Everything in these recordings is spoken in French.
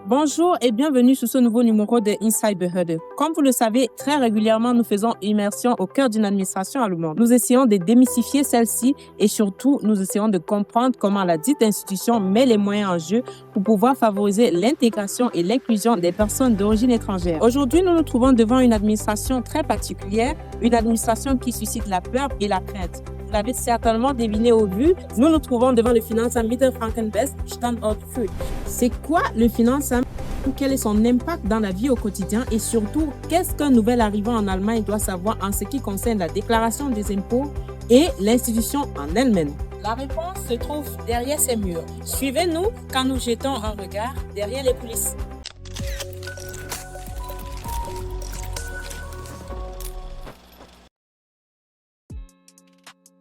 Bonjour et bienvenue sur ce nouveau numéro de Inside Behörde. Comme vous le savez, très régulièrement, nous faisons immersion au cœur d'une administration allemande. Nous essayons de démystifier celle-ci et surtout, nous essayons de comprendre comment la dite institution met les moyens en jeu pour pouvoir favoriser l'intégration et l'inclusion des personnes d'origine étrangère. Aujourd'hui, nous nous trouvons devant une administration très particulière, une administration qui suscite la peur et la crainte. Vous l'avez certainement deviné au vu, nous nous trouvons devant le Finanzamt Mittelfranken-West, Standort Fürth. C'est quoi le Finanzamt? Quel est son impact dans la vie au quotidien et surtout, qu'est-ce qu'un nouvel arrivant en Allemagne doit savoir en ce qui concerne la déclaration des impôts et l'institution en elle-même? La réponse se trouve derrière ces murs. Suivez-nous quand nous jetons un regard derrière les coulisses.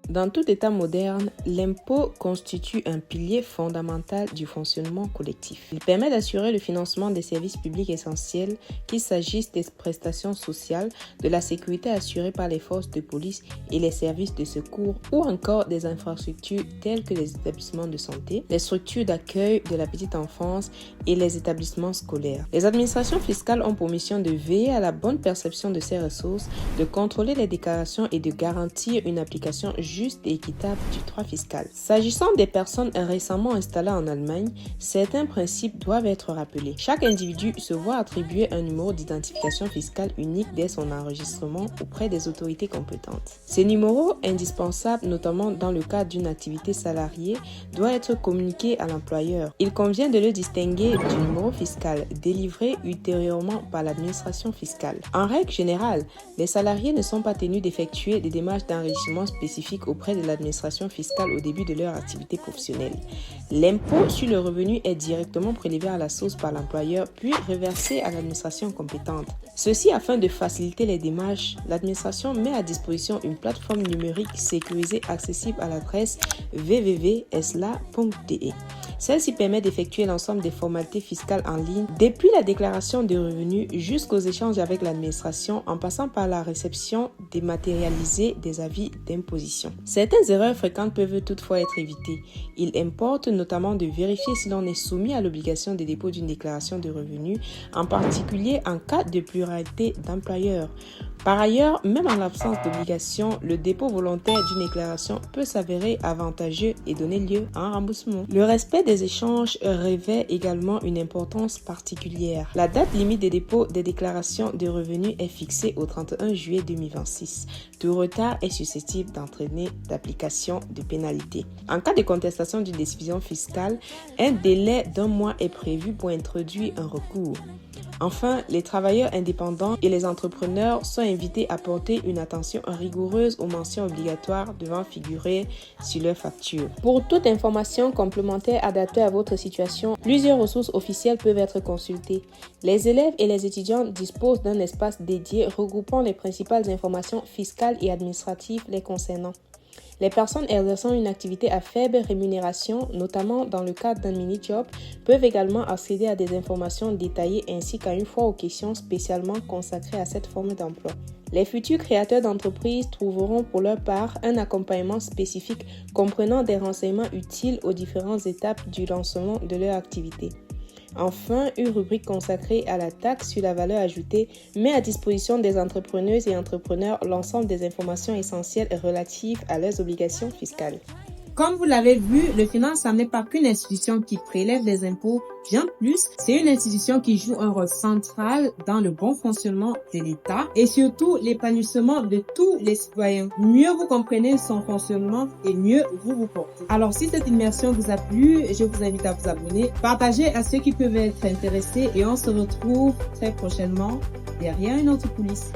Dans tout État moderne, l'impôt constitue un pilier fondamental du fonctionnement collectif. Il permet d'assurer le financement des services publics essentiels, qu'il s'agisse des prestations sociales, de la sécurité assurée par les forces de police et les services de secours, ou encore des infrastructures telles que les établissements de santé, les structures d'accueil de la petite enfance et les établissements scolaires. Les administrations fiscales ont pour mission de veiller à la bonne perception de ces ressources, de contrôler les déclarations et de garantir une application juste et équitable du droit fiscal. S'agissant des personnes récemment installées en Allemagne, certains principes doivent être rappelés. Chaque individu se voit attribuer un numéro d'identification fiscale unique dès son enregistrement auprès des autorités compétentes. Ces numéros, indispensables notamment dans le cadre d'une activité salariée, doivent être communiqués à l'employeur. Il convient de le distinguer du numéro fiscal délivré ultérieurement par l'administration fiscale. En règle générale, les salariés ne sont pas tenus d'effectuer des démarches d'enrichissement spécifiques auprès de l'administration fiscale au début de leur activité professionnelle. L'impôt sur le revenu est directement prélevé à la source par l'employeur puis reversé à l'administration compétente. Ceci afin de faciliter les démarches, l'administration met à disposition une plateforme numérique sécurisée accessible à l'adresse www.esla.de. Celle-ci permet d'effectuer l'ensemble des formalités fiscales en ligne, depuis la déclaration de revenus jusqu'aux échanges avec l'administration, en passant par la réception dématérialisée des avis d'imposition. Certaines erreurs fréquentes peuvent toutefois être évitées. Il importe notamment de vérifier si l'on est soumis à l'obligation de dépôt d'une déclaration de revenus, en particulier en cas de pluralité d'employeurs. Par ailleurs, même en l'absence d'obligation, le dépôt volontaire d'une déclaration peut s'avérer avantageux et donner lieu à un remboursement. Le respect des échanges revêt également une importance particulière. La date limite de dépôt des déclarations de revenus est fixée au 31 juillet 2026. Tout retard est susceptible d'entraîner l'application de pénalités. En cas de contestation d'une décision fiscale, un délai d'1 mois est prévu pour introduire un recours. Enfin, les travailleurs indépendants et les entrepreneurs sont invités à porter une attention rigoureuse aux mentions obligatoires devant figurer sur leur facture. Pour toute information complémentaire adaptée à votre situation, plusieurs ressources officielles peuvent être consultées. Les élèves et les étudiants disposent d'un espace dédié regroupant les principales informations fiscales et administratives les concernant. Les personnes exerçant une activité à faible rémunération, notamment dans le cadre d'un mini-job, peuvent également accéder à des informations détaillées ainsi qu'à une foire aux questions spécialement consacrée à cette forme d'emploi. Les futurs créateurs d'entreprises trouveront pour leur part un accompagnement spécifique comprenant des renseignements utiles aux différentes étapes du lancement de leur activité. Enfin, une rubrique consacrée à la taxe sur la valeur ajoutée met à disposition des entrepreneuses et entrepreneurs l'ensemble des informations essentielles relatives à leurs obligations fiscales. Comme vous l'avez vu, le Finanzamt n'est pas qu'une institution qui prélève des impôts, bien plus, c'est une institution qui joue un rôle central dans le bon fonctionnement de l'État et surtout l'épanouissement de tous les citoyens. Mieux vous comprenez son fonctionnement et mieux vous vous portez. Alors si cette immersion vous a plu, je vous invite à vous abonner, partager à ceux qui peuvent être intéressés et on se retrouve très prochainement derrière une autre coulisse.